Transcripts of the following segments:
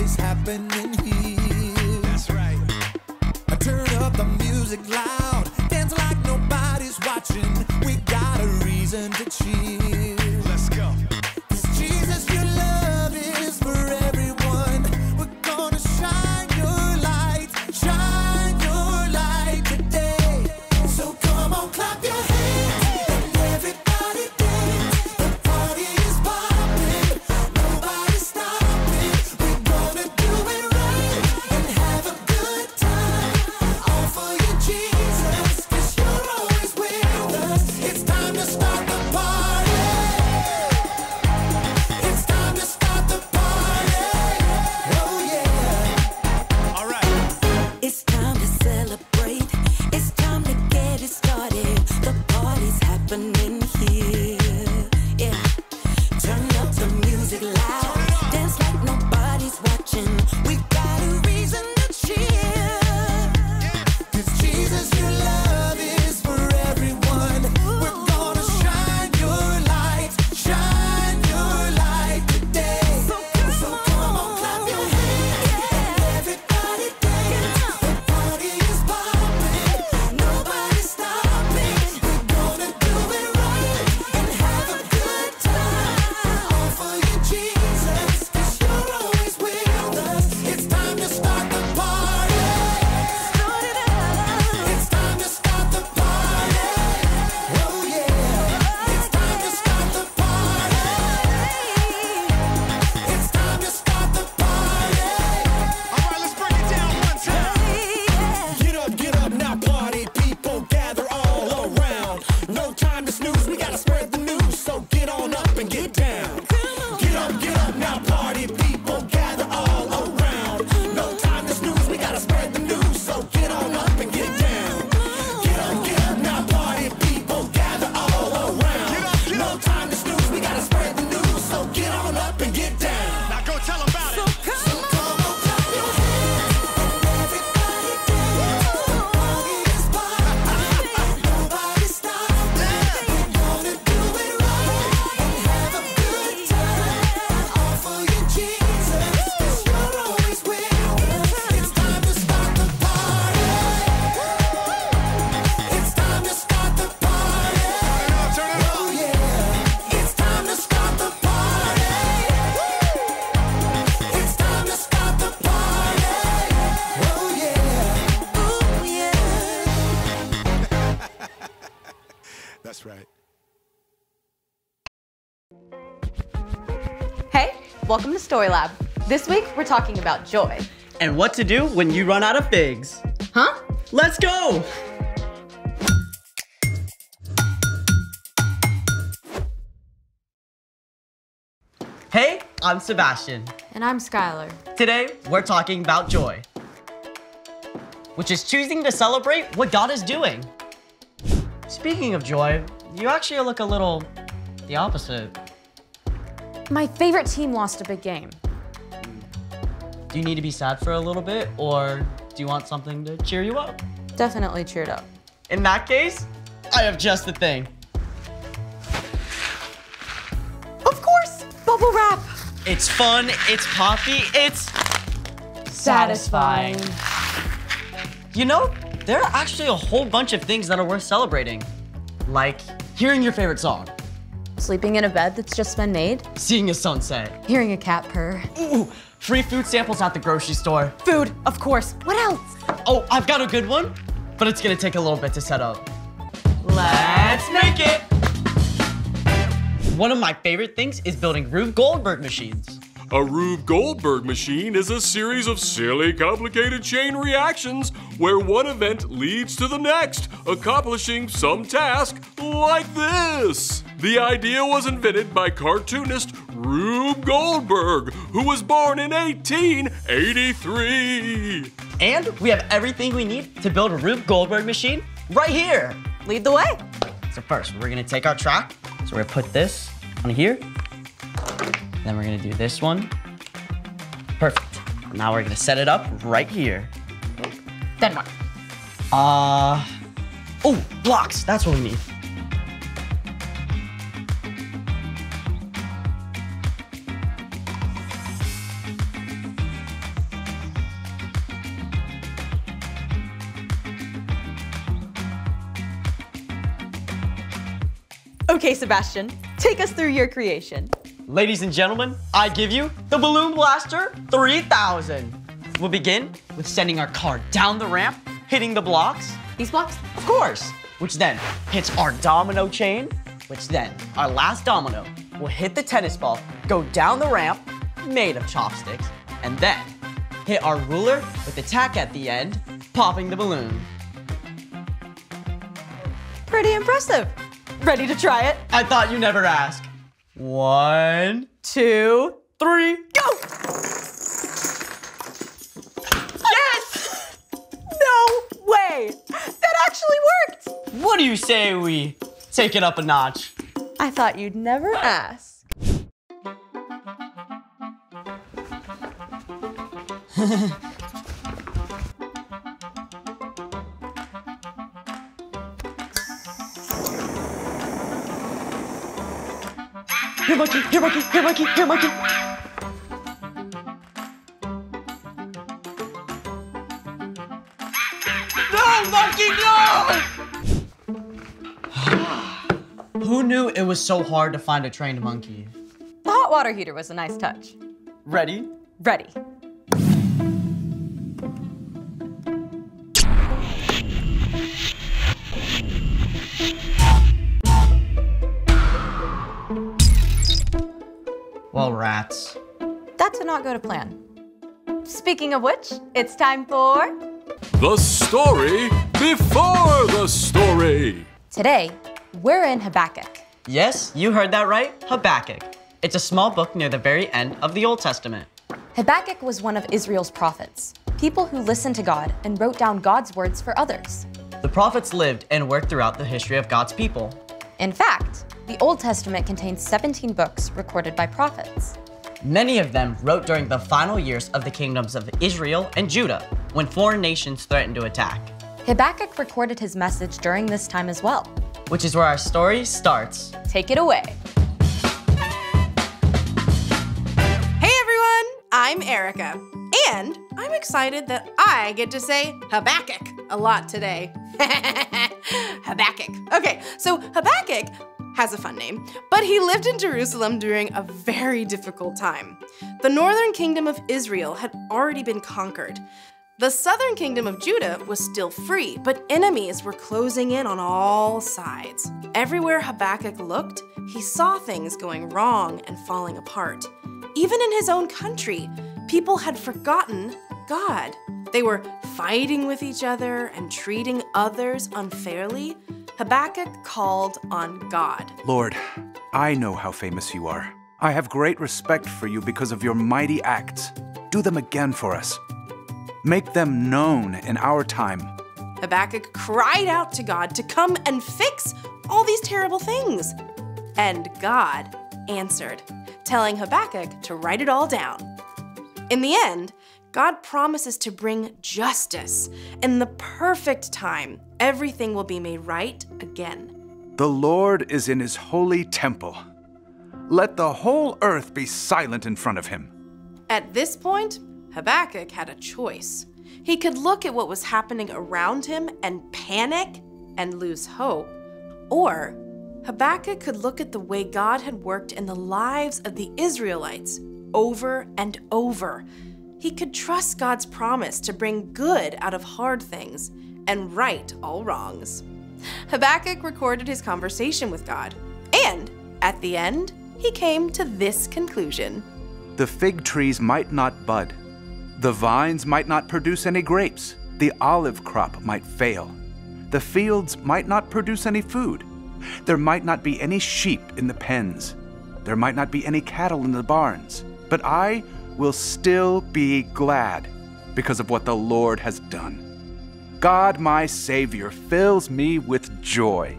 party's happening here. That's right. I turn up the music loud, dance like nobody's watching. We got a reason to cheer. Let's go. 'Cause Jesus, your love is for everyone. We're gonna shine your light today. So come on, clap your hands and everybody dance. The party is popping, nobody's stopping. We're gonna do it right and have a good time. All for you, Jesus, 'cause you're always with us. It's time to start the party. It's time to start the party. Oh yeah. All right. It's time to celebrate. It's time to get it started. The party's happening here. Yeah. Turn up the music loud. Dance like nobody's watching. We got a reason to cheer. 'Cause Jesus, your love is for everyone. We're gonna shine your light today. So come on, clap your hands and everybody dance. The party is popping, nobody's stopping. We're gonna do it right and have a good time. All for you, Jesus, 'cause you're always with us. It's time to start the party. Start it up. It's time to start the party. Oh yeah. It's time to start the party. It's time to start the party. All right, let's break it down one time. Get up now, party people, gather all around. No time to snooze, we gotta spread the news, so get on up and get down. Get up now, party people, gather all around. No time to snooze, we gotta spread the news, so get on up and get down. Get up now, party people, gather all around. No time to snooze, we gotta spread the news, so get on up and get down. Now go tell them about it. So come on, clap your hands and everybody dance. The party is popping, nobody's stopping. We're gonna do it right and have a good time. All for you, Jesus, 'cause you're always with us. It's time to start the party. It's time to start the party. Oh yeah. It's time to start the party. It's time to start the party. Oh yeah. Oh yeah. That's right. Hey, welcome to Story Lab. This week, we're talking about joy. And what to do when you run out of figs. Huh? Let's go! Hey, I'm Sebastian. And I'm Skylar. Today, we're talking about joy, which is choosing to celebrate what God is doing. Speaking of joy, you actually look a little the opposite. My favorite team lost a big game. Do you need to be sad for a little bit, or do you want something to cheer you up? Definitely cheered up. In that case, I have just the thing. Of course, bubble wrap. It's fun, it's poppy, it's Satisfying. You know, there are actually a whole bunch of things that are worth celebrating. Like hearing your favorite song, Sleeping in a bed that's just been made. seeing a sunset, Hearing a cat purr. ooh, free food samples at the grocery store. Food, of course. What else? Oh, I've got a good one, but it's gonna take a little bit to set up. Let's make it! One of my favorite things is building Rube Goldberg machines. A Rube Goldberg machine is a series of silly, complicated chain reactions where one event leads to the next, accomplishing some task like this. The idea was invented by cartoonist Rube Goldberg, who was born in 1883. And we have everything we need to build a Rube Goldberg machine right here. Lead the way. So first, we're gonna take our track. So we're gonna put this on here. Then we're gonna do this one. Perfect. Now we're gonna set it up right here. Then what? Oh, blocks, that's what we need. Okay, Sebastian, take us through your creation. Ladies and gentlemen, I give you the Balloon Blaster 3000. We'll begin with sending our car down the ramp, hitting the blocks. These blocks? Of course. Which then hits our domino chain, which then our last domino will hit the tennis ball, go down the ramp, made of chopsticks, and then hit our ruler with the tack at the end, popping the balloon. Pretty impressive. Ready to try it? I thought you never ask. 1, 2, 3, go! yes! No way! That actually worked! What do you say we take it up a notch? I thought you'd never ask. Here, monkey, here, monkey, here, monkey, here, monkey. No, monkey, no! Who knew it was so hard to find a trained monkey? The hot water heater was a nice touch. Ready? Ready. Well, rats. That did not go to plan. Speaking of which, it's time for... The story before the story. Today, we're in Habakkuk. Yes, you heard that right, Habakkuk. It's a small book near the very end of the Old Testament. Habakkuk was one of Israel's prophets, people who listened to God and wrote down God's words for others. The prophets lived and worked throughout the history of God's people. In fact, the Old Testament contains 17 books recorded by prophets. Many of them wrote during the final years of the kingdoms of Israel and Judah, when foreign nations threatened to attack. Habakkuk recorded his message during this time as well. Which is where our story starts. Take it away. Hey everyone, I'm Erica, and I'm excited that I get to say Habakkuk a lot today. Habakkuk. Okay, so Habakkuk has a fun name, but he lived in Jerusalem during a very difficult time. The northern kingdom of Israel had already been conquered. The southern kingdom of Judah was still free, but enemies were closing in on all sides. Everywhere Habakkuk looked, he saw things going wrong and falling apart. Even in his own country, people had forgotten God. They were fighting with each other and treating others unfairly. Habakkuk called on God. Lord, I know how famous you are. I have great respect for you because of your mighty acts. Do them again for us. Make them known in our time. Habakkuk cried out to God to come and fix all these terrible things. And God answered, telling Habakkuk to write it all down. In the end, God promises to bring justice. In the perfect time, everything will be made right again. The Lord is in his holy temple. Let the whole earth be silent in front of him. At this point, Habakkuk had a choice. He could look at what was happening around him and panic and lose hope. Or Habakkuk could look at the way God had worked in the lives of the Israelites over and over. He could trust God's promise to bring good out of hard things and right all wrongs. Habakkuk recorded his conversation with God, and at the end, he came to this conclusion. The fig trees might not bud. The vines might not produce any grapes. The olive crop might fail. The fields might not produce any food. There might not be any sheep in the pens. There might not be any cattle in the barns. But I will still be glad because of what the Lord has done. God, my Savior, fills me with joy.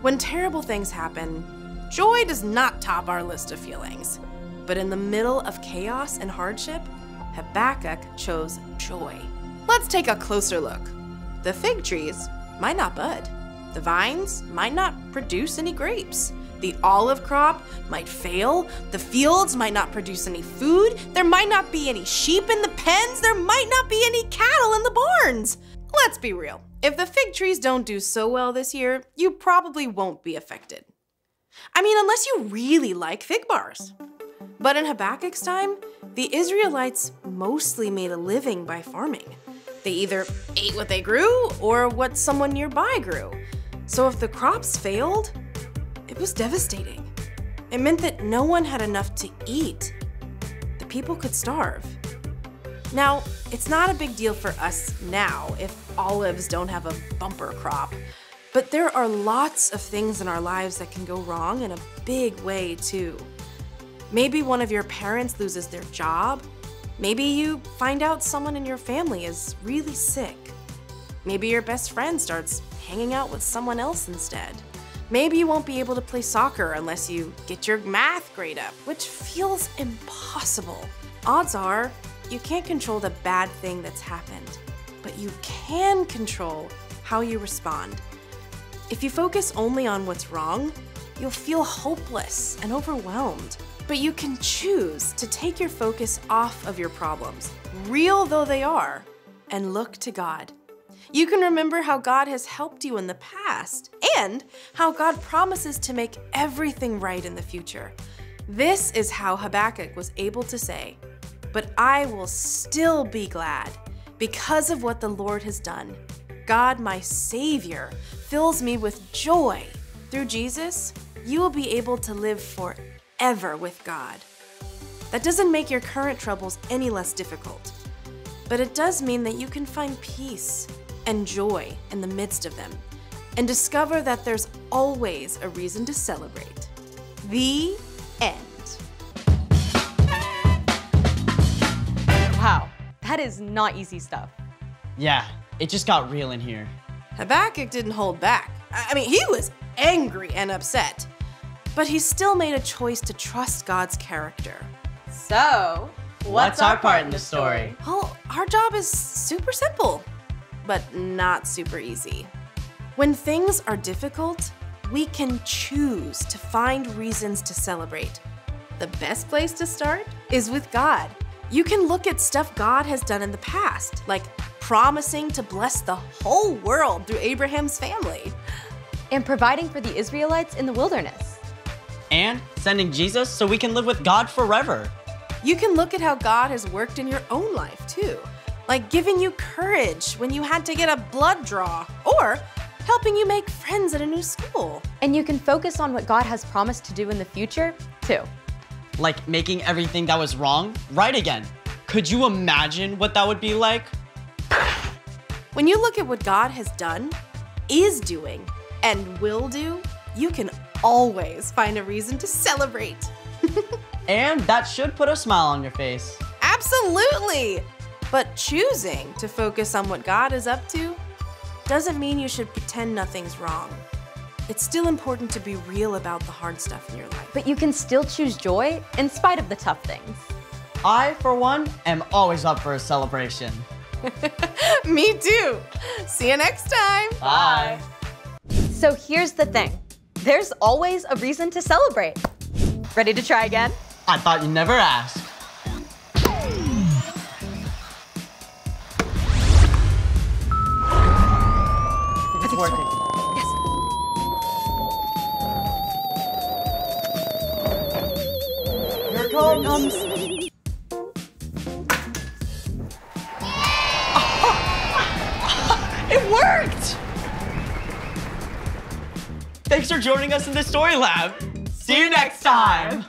When terrible things happen, joy does not top our list of feelings. But in the middle of chaos and hardship, Habakkuk chose joy. Let's take a closer look. The fig trees might not bud. The vines might not produce any grapes. The olive crop might fail. The fields might not produce any food. There might not be any sheep in the pens. There might not be any cattle in the barns. Let's be real. If the fig trees don't do so well this year, you probably won't be affected. I mean, unless you really like fig bars. But in Habakkuk's time, the Israelites mostly made a living by farming. They either ate what they grew or what someone nearby grew. So if the crops failed, it was devastating. It meant that no one had enough to eat. The people could starve. Now, it's not a big deal for us now if olives don't have a bumper crop, but there are lots of things in our lives that can go wrong in a big way too. Maybe one of your parents loses their job. Maybe you find out someone in your family is really sick. Maybe your best friend starts hanging out with someone else instead. Maybe you won't be able to play soccer unless you get your math grade up, which feels impossible. Odds are, you can't control the bad thing that's happened, but you can control how you respond. If you focus only on what's wrong, you'll feel hopeless and overwhelmed. But you can choose to take your focus off of your problems, real though they are, and look to God. You can remember how God has helped you in the past and how God promises to make everything right in the future. This is how Habakkuk was able to say, "But I will still be glad because of what the Lord has done. God, my Savior, fills me with joy. Through Jesus, you will be able to live forever with God." That doesn't make your current troubles any less difficult, but it does mean that you can find peace and joy in the midst of them and discover that there's always a reason to celebrate. The end. Wow, that is not easy stuff. Yeah, it just got real in here. Habakkuk didn't hold back. I mean, he was angry and upset, but he still made a choice to trust God's character. So, What's our part in the story? Well, our job is super simple, but not super easy. When things are difficult, we can choose to find reasons to celebrate. The best place to start is with God. You can look at stuff God has done in the past, like promising to bless the whole world through Abraham's family. And providing for the Israelites in the wilderness. And sending Jesus so we can live with God forever. You can look at how God has worked in your own life too, like giving you courage when you had to get a blood draw, or helping you make friends at a new school. And you can focus on what God has promised to do in the future, too. Like making everything that was wrong right again. Could you imagine what that would be like? When you look at what God has done, is doing, and will do, you can always find a reason to celebrate. And that should put a smile on your face. Absolutely! But choosing to focus on what God is up to doesn't mean you should pretend nothing's wrong. It's still important to be real about the hard stuff in your life. But you can still choose joy in spite of the tough things. I, for one, am always up for a celebration. Me too! See you next time! Bye. So here's the thing. There's always a reason to celebrate. Ready to try again? I thought you'd never ask. It's working. Here it comes. It worked! Thanks for joining us in the Story Lab. See you next time.